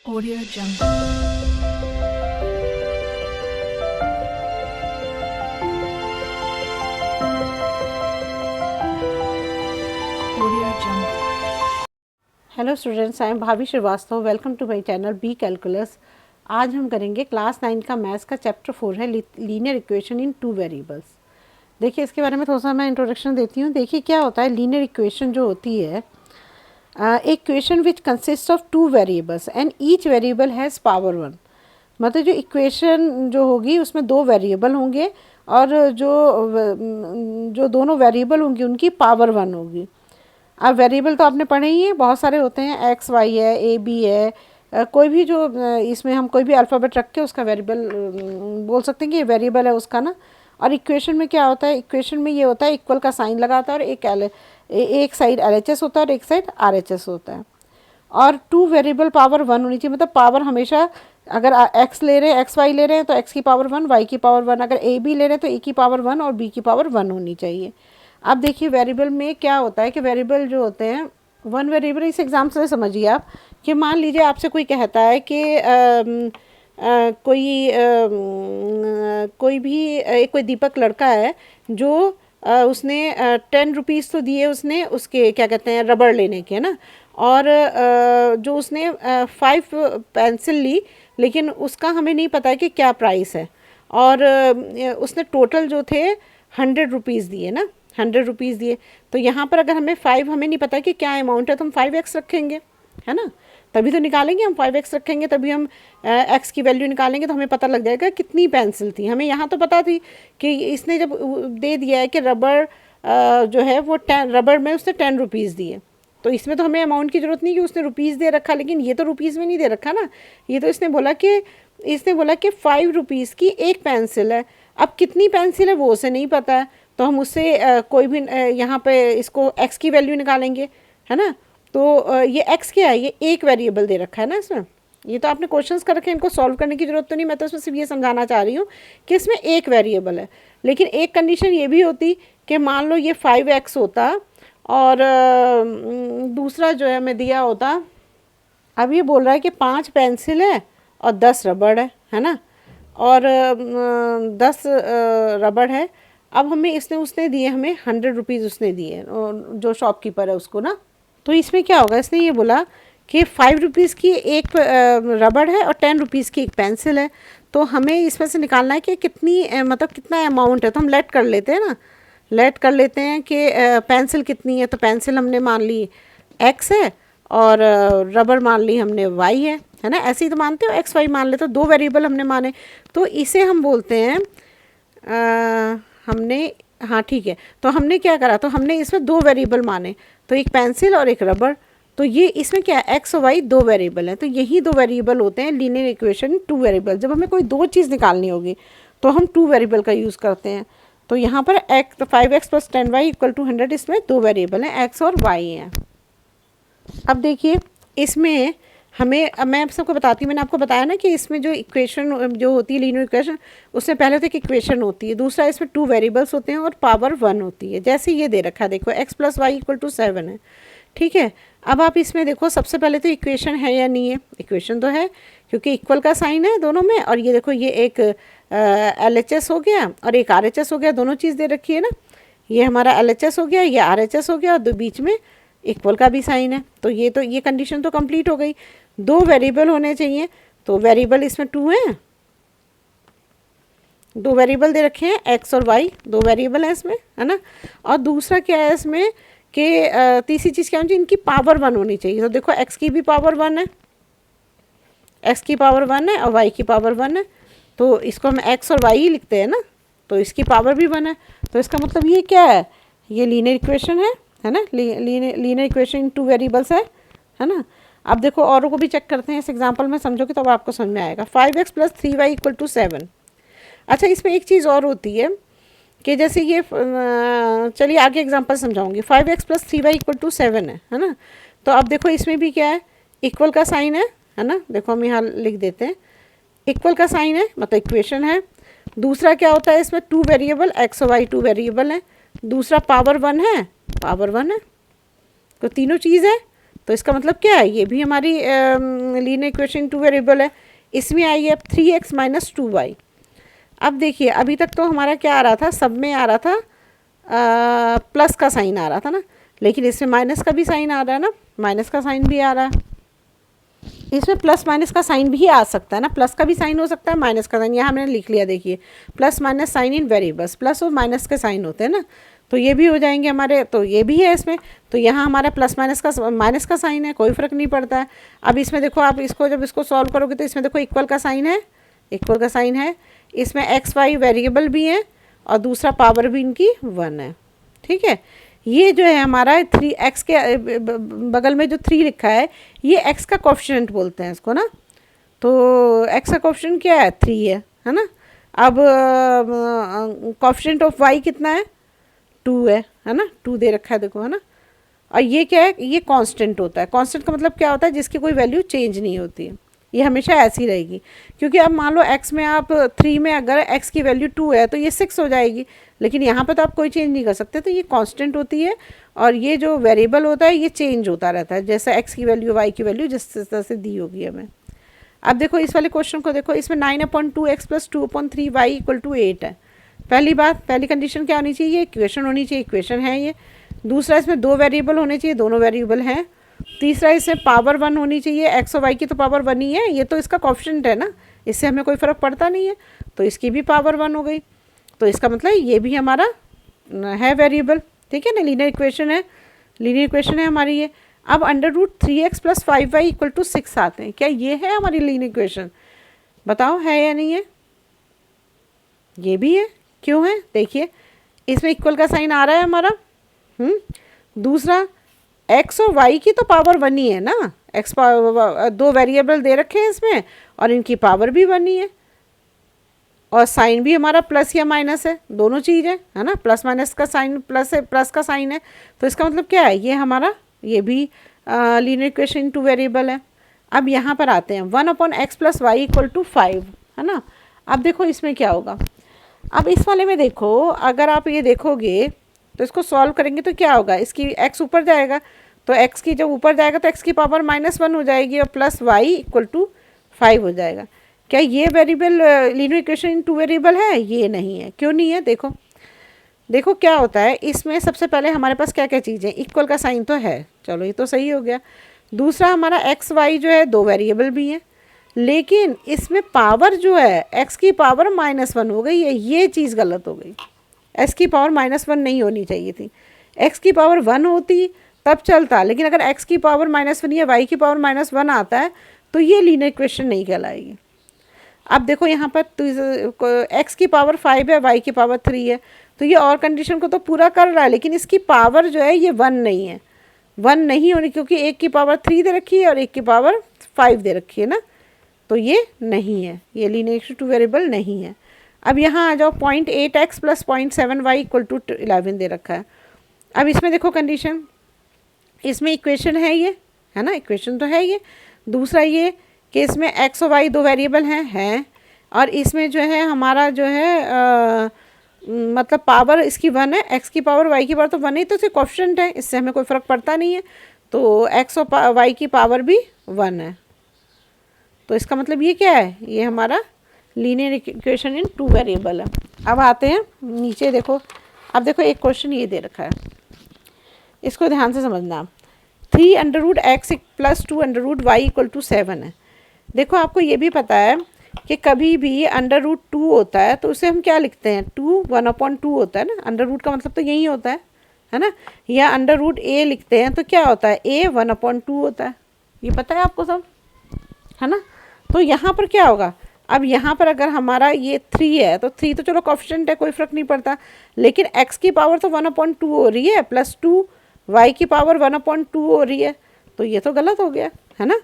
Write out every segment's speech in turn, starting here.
Audio Jungle. Audio Jungle. Hello students, I am Bhabhi Srivastava. Welcome to my channel B calculus. आज हम करेंगे class 9 का maths का chapter 4 है linear equation in two variables. देखिए, इसके बारे में थोड़ा सा मैं इंट्रोडक्शन देती हूँ। देखिए क्या होता है, लीनियर इक्वेशन जो होती है, equation which consist of two variables and each variable has power 1। मतलब जो इक्वेशन जो होगी उसमें दो वेरिएबल होंगे और जो दोनों वेरिएबल होंगी उनकी पावर 1 होगी। अब वेरिएबल तो आपने पढ़े ही हैं, बहुत सारे होते हैं, एक्स वाई है, ए बी है, कोई भी जो इसमें हम कोई भी अल्फ़ाबेट रख के उसका वेरिएबल बोल सकते हैं कि ये वेरिएबल है उसका ना। और इक्वेशन में क्या होता है, इक्वेशन में ये होता है इक्वल का साइन लगाता है और एक साइड LHS होता है और एक साइड RHS होता है। और टू वेरिएबल पावर 1 होनी चाहिए। मतलब पावर हमेशा, अगर एक्स ले रहे हैं, एक्स वाई ले रहे हैं तो एक्स की पावर 1, वाई की पावर 1, अगर ए बी ले रहे हैं तो ए की पावर 1 और बी की पावर 1 होनी चाहिए। अब देखिए वेरिएबल में क्या होता है कि वेरिएबल जो होते हैं, वन वेरिएबल, इस एग्जाम से समझिए आप कि मान लीजिए आपसे कोई कहता है कि कोई भी कोई दीपक लड़का है जो उसने 10 रुपीज़ तो दिए उसने उसके क्या कहते हैं रबड़ लेने के ना, और जो उसने 5 पेंसिल ली, लेकिन उसका हमें नहीं पता है कि क्या प्राइस है। और उसने टोटल जो थे 100 रुपीज़ दिए ना, 100 रुपीज़ दिए। तो यहाँ पर अगर हमें नहीं पता कि क्या अमाउंट है तो हम 5x रखेंगे, है ना। तभी तो निकालेंगे हम, 5x रखेंगे तभी हम x की वैल्यू निकालेंगे तो हमें पता लग जाएगा कितनी पेंसिल थी। हमें यहाँ तो पता थी कि इसने जब दे दिया है कि रबड़ जो है वो रबड़ में उसने 10 रुपीज़ दिए, तो इसमें तो हमें अमाउंट की ज़रूरत नहीं कि उसने रुपीज़ दे रखा। लेकिन ये तो रुपीज़ में नहीं दे रखा ना, ये तो इसने बोला कि 5 रुपीज़ की एक पेंसिल है। अब कितनी पेंसिल है वो उसे नहीं पता है, तो हम उससे कोई भी यहाँ पे इसको x की वैल्यू निकालेंगे, है ना। तो ये x क्या है, ये एक वेरिएबल दे रखा है ना इसमें। ये तो आपने क्वेश्चंस कर रखे हैं, इनको सॉल्व करने की ज़रूरत तो नहीं। मैं तो इसमें सिर्फ ये समझाना चाह रही हूँ कि इसमें एक वेरिएबल है। लेकिन एक कंडीशन ये भी होती कि मान लो ये 5x होता और दूसरा जो है मैं दिया होता, अब ये बोल रहा है कि 5 पेंसिल है और 10 रबड़ है ना, और 10 रबड़ है। अब हमें उसने दिए, हमें 100 रुपीज़ उसने दिए, जो शॉपकीपर है उसको ना। तो इसमें क्या होगा, इसने ये बोला कि 5 रुपीज़ की एक रबड़ है और 10 रुपीज़ की एक पेंसिल है। तो हमें इसमें से निकालना है कि कितनी मतलब कितना अमाउंट है। तो हम लेट कर लेते हैं ना, लेट कर लेते हैं कि पेंसिल कितनी है। तो पेंसिल हमने मान ली x है और रबड़ मान ली हमने y है ना। ऐसे ही तो मानते हो, x y मान ले, तो दो वेरिएबल हमने माने। तो इसे हम बोलते हैं हमने, हाँ ठीक है, तो हमने क्या करा, तो हमने इसमें दो वेरिएबल माने, तो एक पेंसिल और एक रबड़। तो ये इसमें क्या है, x और y दो वेरिएबल हैं। तो यही दो वेरिएबल होते हैं लीनियर इक्वेशन टू वेरिएबल। जब हमें कोई दो चीज़ निकालनी होगी तो हम टू वेरिएबल का यूज़ करते हैं। तो यहाँ पर x, तो 5x plus 10y equal to 100, इसमें दो वेरिएबल हैं, x और y हैं। अब देखिए इसमें हमें, अब मैं सबको बताती हूँ, मैंने आपको बताया ना कि इसमें जो इक्वेशन जो होती है लीनियर इक्वेशन, उसमें पहले तो एक इक्वेशन होती है, दूसरा इसमें टू वेरिएबल्स होते हैं और पावर 1 होती है। जैसे ये दे रखा है, देखो x plus y equal to 7 है, ठीक है। अब आप इसमें देखो, सबसे पहले तो इक्वेशन है या नहीं है, इक्वेशन तो है क्योंकि इक्वल का साइन है दोनों में। और ये देखो, ये एक LHS हो गया और एक RHS हो गया, दोनों चीज़ दे रखी है ना। ये हमारा LHS हो गया, ये RHS हो गया, और दो बीच में इक्वल का भी साइन है। तो ये कंडीशन तो कंप्लीट हो गई। दो वेरिएबल होने चाहिए, तो वेरिएबल इसमें टू हैं, दो वेरिएबल दे रखे हैं x और y, दो वेरिएबल हैं इसमें, है ना। और दूसरा क्या है इसमें कि तीसरी चीज़ क्या होनी चाहिए, इनकी पावर 1 होनी चाहिए। तो देखो x की भी पावर 1 है, x की पावर 1 है और y की पावर 1 है। तो इसको हम x और y ही लिखते हैं ना, तो इसकी पावर भी 1 है। तो इसका मतलब ये क्या है, ये लीनियर इक्वेशन है ना। लीनियर इक्वेशन टू वेरिएबल्स है ना। अब देखो औरों को भी चेक करते हैं, इस एग्जांपल में समझोगे तब आपको समझ में आएगा। 5x plus 3y equal to 7। अच्छा, इसमें एक चीज़ और होती है कि जैसे ये, चलिए आगे एग्जांपल समझाऊंगी। 5x plus 3y equal to 7 है ना। तो अब देखो इसमें भी क्या है, इक्वल का साइन है ना। देखो हम यहाँ लिख देते हैं, इक्वल का साइन है मतलब इक्वेशन है। दूसरा क्या होता है, इसमें टू वेरिएबल x और y टू वेरिएबल है। दूसरा पावर 1 है, पावर 1 है, तो तीनों चीज़ है। तो इसका मतलब क्या है, ये भी हमारी लीनियर इक्वेशन टू वेरिएबल है। इसमें आई है अब 3x माइनस 2y। अब देखिए अभी तक तो हमारा क्या आ रहा था, सब में आ रहा था प्लस का साइन आ रहा था ना, लेकिन इसमें माइनस का भी साइन आ रहा है ना, माइनस का साइन भी आ रहा है। इसमें प्लस माइनस का साइन भी आ सकता है ना, प्लस का भी साइन हो सकता है, माइनस का साइन, यहाँ मैंने लिख लिया देखिए, plus minus sign in variables, plus और माइनस के साइन होते हैं ना, तो ये भी हो जाएंगे हमारे, तो ये भी है इसमें, तो यहाँ हमारा प्लस माइनस का साइन है, कोई फ़र्क नहीं पड़ता है। अब इसमें देखो आप इसको जब इसको सॉल्व करोगे तो इसमें देखो इक्वल का साइन है, इक्वल का साइन है, इसमें एक्स वाई वेरिएबल भी है और दूसरा पावर भी इनकी 1 है, ठीक है। ये जो है हमारा 3x के बगल में जो 3 लिखा है, ये x का कोफिशिएंट बोलते हैं इसको ना, तो x का कोफिशिएंट क्या है, 3 है ना। अब कोफिशिएंट ऑफ y कितना है, 2 है ना, 2 दे रखा है देखो, है ना। और ये क्या है, ये कांस्टेंट होता है। कांस्टेंट का मतलब क्या होता है, जिसकी कोई वैल्यू चेंज नहीं होती है, ये हमेशा ऐसी रहेगी। क्योंकि अब मान लो x में आप 3 में अगर x की वैल्यू 2 है तो ये 6 हो जाएगी, लेकिन यहाँ पर तो आप कोई चेंज नहीं कर सकते, तो ये कांस्टेंट होती है। और ये जो वेरिएबल होता है ये चेंज होता रहता है, जैसा x की वैल्यू y की वैल्यू जिस तरह से दी होगी हमें। अब देखो इस वाले क्वेश्चन को देखो, इसमें 9/2x plus 2/3y equal to 8 है। पहली बात, पहली कंडीशन क्या होनी चाहिए, इक्वेशन होनी चाहिए, इक्वेशन है ये। दूसरा, इसमें 2 वेरिएबल होने चाहिए, दोनों वेरिएबल हैं। तीसरा, इसमें पावर 1 होनी चाहिए, एक्स और वाई की तो पावर 1 ही है, ये तो इसका कोफिशिएंट है ना, इससे हमें कोई फ़र्क पड़ता नहीं है, तो इसकी भी पावर 1 हो गई। तो इसका मतलब ये भी हमारा है वेरिएबल, ठीक है ना, लीनियर इक्वेशन है, लीनियर इक्वेशन है हमारी ये। अब √3x plus 5y equal to 6 आते हैं, क्या ये है हमारी लीनियर इक्वेशन, बताओ है या नहीं है। ये भी है, क्यों है, देखिए इसमें इक्वल का साइन आ रहा है हमारा। दूसरा, x और y की तो पावर 1 ही है ना, x पावर 2 वेरिएबल दे रखे हैं इसमें और इनकी पावर भी 1 ही है, और साइन भी हमारा प्लस या माइनस है, दोनों चीज़ है ना, प्लस माइनस का साइन प्लस है, प्लस का साइन है, तो इसका मतलब क्या है, ये हमारा ये भी लीनियर इक्वेशन टू वेरिएबल है। अब यहाँ पर आते हैं 1/x plus y equal to 5, है ना। अब देखो इसमें क्या होगा, अब इस वाले में देखो, अगर आप ये देखोगे तो इसको सॉल्व करेंगे तो क्या होगा, इसकी x ऊपर जाएगा, तो x की जब ऊपर जाएगा तो x की पावर -1 हो जाएगी और प्लस वाई इक्वल टू 5 हो जाएगा। क्या ये variable linear equation two variable है, ये नहीं है, क्यों नहीं है, देखो देखो क्या होता है इसमें। सबसे पहले हमारे पास क्या क्या चीज़ें, इक्वल का साइन तो है, चलो ये तो सही हो गया। दूसरा, हमारा एक्स वाई जो है 2 वेरिएबल भी हैं, लेकिन इसमें पावर जो है x की पावर -1 हो गई है, ये चीज़ गलत हो गई। x की पावर -1 नहीं होनी चाहिए थी, x की पावर 1 होती तब चलता, लेकिन अगर x की पावर -1 या y की पावर -1 आता है तो ये लीनियर इक्वेशन नहीं कहलाएगी। अब देखो यहाँ पर तो x की पावर 5 है, y की पावर 3 है, तो ये और कंडीशन को तो पूरा कर रहा है, लेकिन इसकी पावर जो है ये 1 नहीं है, 1 नहीं होनी, क्योंकि एक की पावर 3 दे रखी है और एक की पावर 5 दे रखी है ना, तो ये नहीं है, ये लीनियर इक्वेशन टू वेरिएबल नहीं है। अब यहाँ आ जाओ, 0.8x plus 0.7y equal to 11 दे रखा है। अब इसमें देखो कंडीशन, इसमें इक्वेशन है ये, है ना, इक्वेशन तो है ये। दूसरा ये कि इसमें x और y 2 वेरिएबल हैं, और इसमें जो है हमारा जो है मतलब पावर इसकी 1 है, x की पावर y की पावर तो 1 ही, तो इससे कोफिशिएंट है, इससे हमें कोई फ़र्क पड़ता नहीं है, तो x और y की पावर भी 1 है, तो इसका मतलब ये क्या है, ये हमारा linear equation in two variable है। अब आते हैं नीचे, देखो अब देखो एक क्वेश्चन ये दे रखा है, इसको ध्यान से समझना। 3√x plus 2√y equal to 7 है। देखो आपको ये भी पता है कि कभी भी √2 होता है तो उसे हम क्या लिखते हैं, 1/2 होता है ना, अंडर रूट का मतलब तो यही होता है ना, या √a लिखते हैं तो क्या होता है, a 1/2 होता है, ये पता है आपको सब, है ना। तो यहाँ पर क्या होगा, अब यहाँ पर अगर हमारा ये 3 है तो 3 तो चलो कोफिशिएंट है, कोई फ़र्क नहीं पड़ता, लेकिन x की पावर तो 1/2 हो रही है, प्लस 2 y की पावर 1/2 हो रही है, तो ये तो गलत हो गया, है ना।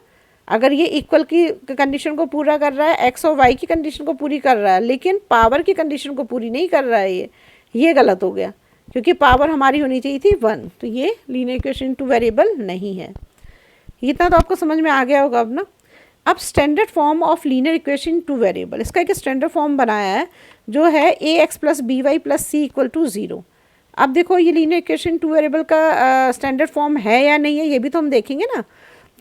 अगर ये इक्वल की कंडीशन को पूरा कर रहा है, x और y की कंडीशन को पूरी कर रहा है, लेकिन पावर की कंडीशन को पूरी नहीं कर रहा है, ये गलत हो गया, क्योंकि पावर हमारी होनी चाहिए थी 1, तो ये लीनियर इक्वेशन टू वेरिएबल नहीं है। इतना तो आपको समझ में आ गया होगा अब ना। अब standard form of linear equation two variable, इसका एक स्टैंडर्ड फॉर्म बनाया है जो है ax plus b y plus c equal to 0। अब देखो ये लीनियर इक्वेशन टू वेरिएबल का स्टैंडर्ड फॉर्म है या नहीं है, ये भी तो हम देखेंगे ना।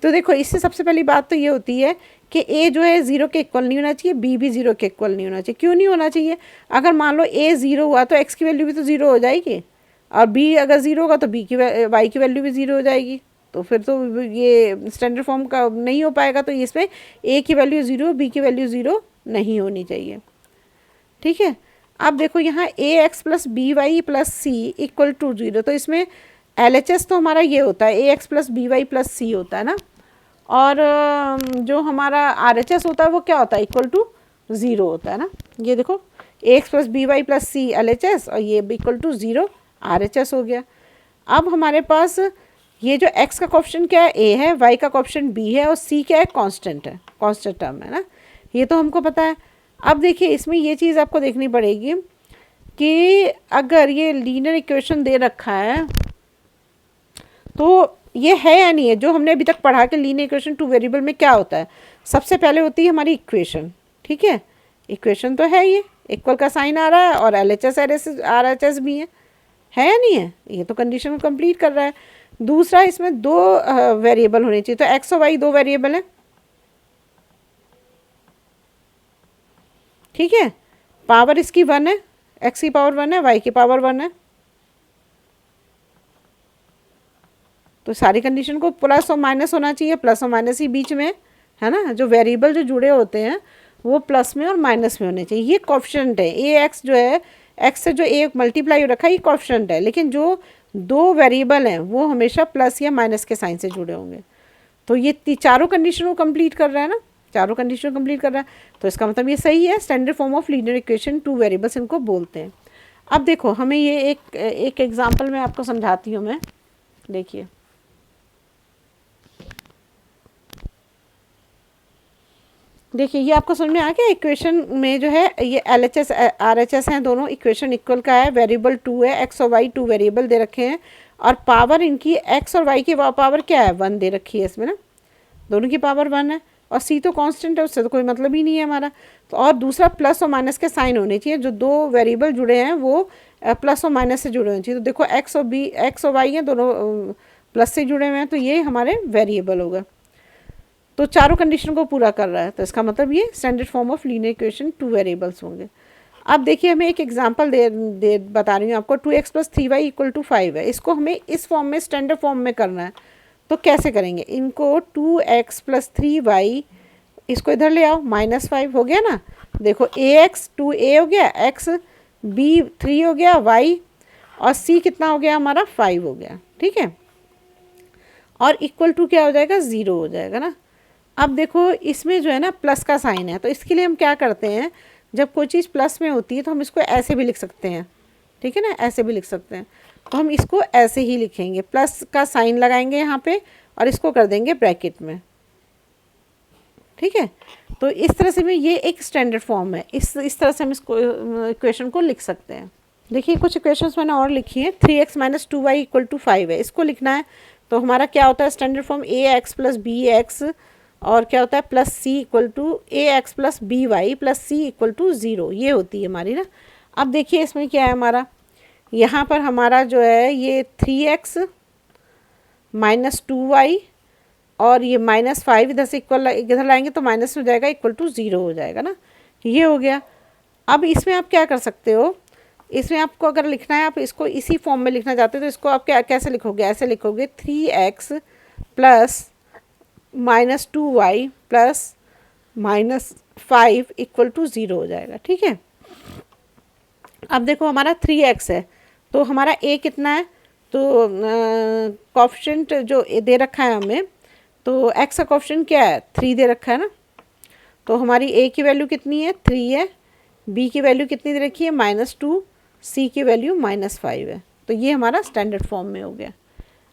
तो देखो इससे सबसे पहली बात तो ये होती है कि ए जो है 0 के इक्वल नहीं होना चाहिए, बी भी 0 के इक्वल नहीं होना चाहिए। क्यों नहीं होना चाहिए? अगर मान लो ए 0 हुआ तो एक्स की वैल्यू भी तो 0 हो जाएगी, और बी अगर 0 होगा तो वाई की वैल्यू भी 0 हो जाएगी। तो फिर तो ये स्टैंडर्ड फॉर्म का नहीं हो पाएगा। तो इसमें ए की वैल्यू 0, बी की वैल्यू 0 नहीं होनी चाहिए। ठीक है, अब देखो यहाँ a x plus b y plus c equal to 0, तो इसमें एल एच एस तो हमारा ये होता है a x plus b y plus c होता है ना, और जो हमारा आर एच एस होता है वो क्या होता है, इक्वल टू 0 होता है ना। ये देखो a x plus b y plus c L H S, और ये equal to 0 R H S हो गया। अब हमारे पास ये जो x का कोएफिशिएंट क्या है, a है, y का कोएफिशिएंट b है, और c क्या है, कांस्टेंट है, कांस्टेंट टर्म है ना, ये तो हमको पता है। अब देखिए इसमें ये चीज़ आपको देखनी पड़ेगी कि अगर ये लीनियर इक्वेशन दे रखा है तो ये है या नहीं है। जो हमने अभी तक पढ़ा कि लीनियर इक्वेशन टू वेरिएबल में क्या होता है, सबसे पहले होती है हमारी इक्वेशन। ठीक है, इक्वेशन तो है, ये इक्वल का साइन आ रहा है और L H S R H S भी है या नहीं है, ये तो कंडीशन को कंप्लीट कर रहा है। दूसरा इसमें दो वेरिएबल होने चाहिए, तो एक्स और वाई दो वेरिएबल हैं। ठीक है, पावर इसकी 1 है, एक्स की पावर 1 है, वाई की पावर 1 है। तो सारी कंडीशन को प्लस और माइनस होना चाहिए, प्लस और माइनस ही बीच में है ना। जो वेरिएबल जो जुड़े होते हैं वो प्लस में और माइनस में होने चाहिए। ये कोएफिशिएंट है, ए एक्स जो है, एक्स से जो ए मल्टीप्लाई हो रखा है ये कोएफिशिएंट है, लेकिन जो दो वेरिएबल हैं वो हमेशा प्लस या माइनस के साइन से जुड़े होंगे। तो ये चारों कंडीशन को कंप्लीट कर रहा है ना, चारों कंडीशन कंप्लीट कर रहा है, तो इसका मतलब ये सही है। Standard form of linear equation two variables इनको बोलते हैं। अब देखो हमें ये एक एग्जांपल में आपको समझाती हूँ मैं, देखिए। देखिए ये आपको समझ में आ गया। इक्वेशन में जो है ये L H S R H S हैं दोनों, इक्वेशन इक्वल का है, वेरिएबल 2 है, एक्स और वाई 2 वेरिएबल दे रखे हैं, और पावर इनकी एक्स और वाई की पावर क्या है, 1 दे रखी है इसमें ना, दोनों की पावर 1 है, और सी तो कांस्टेंट है, उससे तो कोई मतलब ही नहीं है हमारा। तो और दूसरा प्लस और माइनस के साइन होने चाहिए, जो दो वेरिएबल जुड़े हैं वो प्लस और माइनस से जुड़े होने चाहिए। तो देखो एक्स और वाई हैं दोनों प्लस से जुड़े हुए हैं, तो ये हमारे वेरिएबल होगा। तो चारों कंडीशन को पूरा कर रहा है, तो इसका मतलब ये standard form of linear equation two variables होंगे। अब देखिए हमें एक एग्जांपल बता रही हूँ आपको, 2x plus 3y equal to 5 है, इसको हमें इस फॉर्म में स्टैंडर्ड फॉर्म में करना है। तो कैसे करेंगे इनको, 2x प्लस 3y, इसको इधर ले आओ, -5 हो गया ना। देखो ax 2a हो गया, x b 3 हो गया, y और c कितना हो गया हमारा, 5 हो गया। ठीक है, और इक्वल टू क्या हो जाएगा, 0 हो जाएगा ना। अब देखो इसमें जो है ना प्लस का साइन है, तो इसके लिए हम क्या करते हैं, जब कोई चीज़ प्लस में होती है तो हम इसको ऐसे भी लिख सकते हैं। ठीक है ना, ऐसे भी लिख सकते हैं। तो हम इसको ऐसे ही लिखेंगे, प्लस का साइन लगाएंगे यहाँ पे और इसको कर देंगे ब्रैकेट में। ठीक है, तो इस तरह से भी ये एक स्टैंडर्ड फॉर्म है, इस तरह से हम इसको इक्वेशन को लिख सकते हैं। देखिए कुछ इक्वेशंस मैंने और लिखी हैं, 3x minus 2y equal to 5 है, इसको लिखना है। तो हमारा क्या होता है standard form, a x plus b x और क्या होता है plus c equal to a x plus b y plus c equal to 0, ये होती है हमारी ना। अब देखिए इसमें क्या है हमारा, यहाँ पर हमारा जो है ये 3x माइनस 2y और ये -5 इधर से इधर लाएंगे तो माइनस हो जाएगा, इक्वल टू 0 हो जाएगा ना, ये हो गया। अब इसमें आप क्या कर सकते हो, इसमें आपको अगर लिखना है, आप इसको इसी फॉर्म में लिखना चाहते हो तो इसको आप कैसे लिखोगे, ऐसे लिखोगे 3x plus -2y plus -5 equal to 0 हो जाएगा। ठीक है, अब देखो हमारा 3x है, तो हमारा a कितना है, तो कोएफिशिएंट जो दे रखा है हमें, तो x का कोएफिशिएंट क्या है, 3 दे रखा है ना। तो हमारी a की वैल्यू कितनी है, 3 है, b की वैल्यू कितनी दे रखी है, -2, c की वैल्यू -5 है। तो ये हमारा स्टैंडर्ड फॉर्म में हो गया।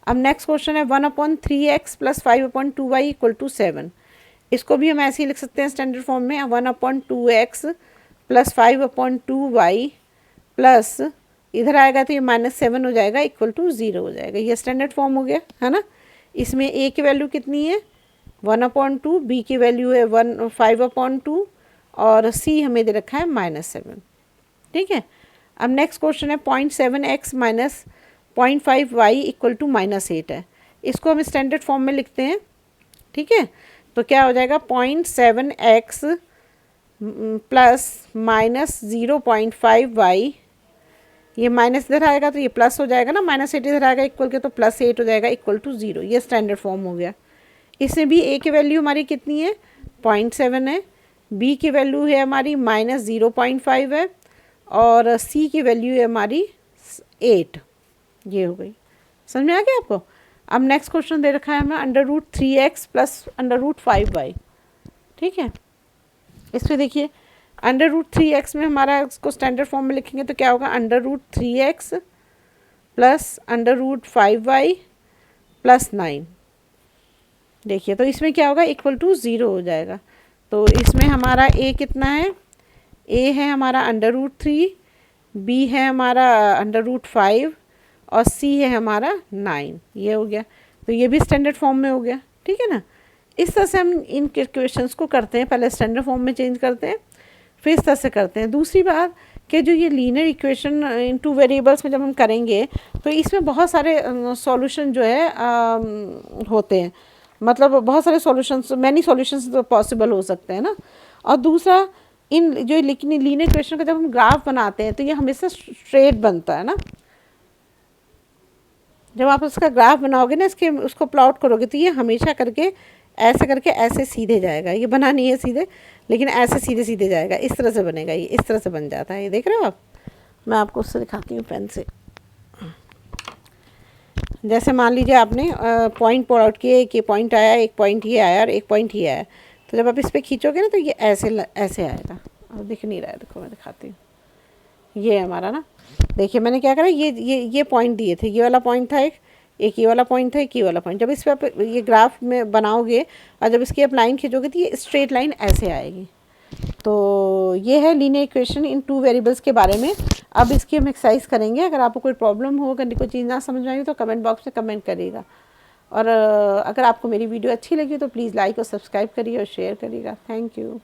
अब नेक्स्ट क्वेश्चन है 1/3x plus 5/2y equal to 7, इसको भी हम ऐसे ही लिख सकते हैं स्टैंडर्ड फॉर्म में, 1/2x प्लस 5/2y प्लस इधर आएगा तो ये -7 हो जाएगा, इक्वल टू 0 हो जाएगा। ये स्टैंडर्ड फॉर्म हो गया है ना। इसमें a की वैल्यू कितनी है, 1/2, b की वैल्यू है 5/2 और c हमें दे रखा है -7। ठीक है, अब नेक्स्ट क्वेश्चन है 0.7x minus 0.5y equal to -8 है। इसको हम स्टैंडर्ड फॉर्म में लिखते हैं, ठीक है। तो क्या हो जाएगा 0.7x प्लस माइनस 0.5y, ये माइनस इधर आएगा तो ये प्लस हो जाएगा ना, -8 इधर आएगा इक्वल के, तो +8 हो जाएगा इक्वल टू 0। ये स्टैंडर्ड फॉर्म हो गया। इसमें भी a की वैल्यू हमारी कितनी है 0.7 है, b की वैल्यू है हमारी -0.5 है और c की वैल्यू है हमारी 8। ये हो गई, समझ में आ गया आपको। अब नेक्स्ट क्वेश्चन दे रखा है हमें √3x प्लस √5y, ठीक है। इस पर देखिए √3x में हमारा इसको स्टैंडर्ड फॉर्म में लिखेंगे तो क्या होगा √3x प्लस √5y प्लस 9। देखिए तो इसमें क्या होगा इक्वल टू 0 हो जाएगा। तो इसमें हमारा a कितना है, a है हमारा √3, b है हमारा √5 और c है हमारा 9। ये हो गया, तो ये भी स्टैंडर्ड फॉर्म में हो गया, ठीक है ना। इस तरह से हम इन क्वेश्चंस को करते हैं, पहले स्टैंडर्ड फॉर्म में चेंज करते हैं, फिर इस तरह से करते हैं। दूसरी बात कि जो ये लीनियर इक्वेशन इन 2 वेरिएबल्स में जब हम करेंगे तो इसमें बहुत सारे सॉल्यूशन जो है होते हैं, मतलब बहुत सारे सॉल्यूशंस, मैनी सॉल्यूशंस तो पॉसिबल हो सकते हैं ना। और दूसरा इन जो लीनियर इक्वेशन का जब हम ग्राफ बनाते हैं तो ये हमेशा स्ट्रेट बनता है ना। जब आप उसका ग्राफ बनाओगे ना, इसके उसको प्लॉट करोगे तो ये हमेशा करके ऐसे सीधे जाएगा। ये बना नहीं है सीधे, लेकिन ऐसे सीधे सीधे जाएगा, इस तरह से बनेगा, ये इस तरह से बन जाता है। ये देख रहे हो आप, मैं आपको उससे दिखाती हूँ पेन से। जैसे मान लीजिए आपने पॉइंट पुट आउट किए, एक ये पॉइंट आया, एक पॉइंट ये आया और एक पॉइंट ये आया, तो जब आप इस पर खींचोगे ना तो ये ऐसे आएगा। अब दिख नहीं रहा है, देखो मैं दिखाती हूँ। ये हमारा ना, देखिए मैंने क्या करा, ये पॉइंट दिए थे, ये वाला पॉइंट था एक ये वाला पॉइंट था, एक ये वाला पॉइंट। जब इस पर आप ये ग्राफ में बनाओगे और जब इसकी आप लाइन खींचोगे तो ये स्ट्रेट लाइन ऐसे आएगी। तो ये है लीनियर इक्वेशन इन 2 वेरिएबल्स के बारे में। अब इसकी हम एक्सरसाइज करेंगे। अगर आपको कोई प्रॉब्लम हो, अगर कोई चीज़ ना समझ आई तो कमेंट बॉक्स में कमेंट करिएगा। और अगर आपको मेरी वीडियो अच्छी लगी तो प्लीज़ लाइक और सब्सक्राइब करिए और शेयर करिएगा। Thank you.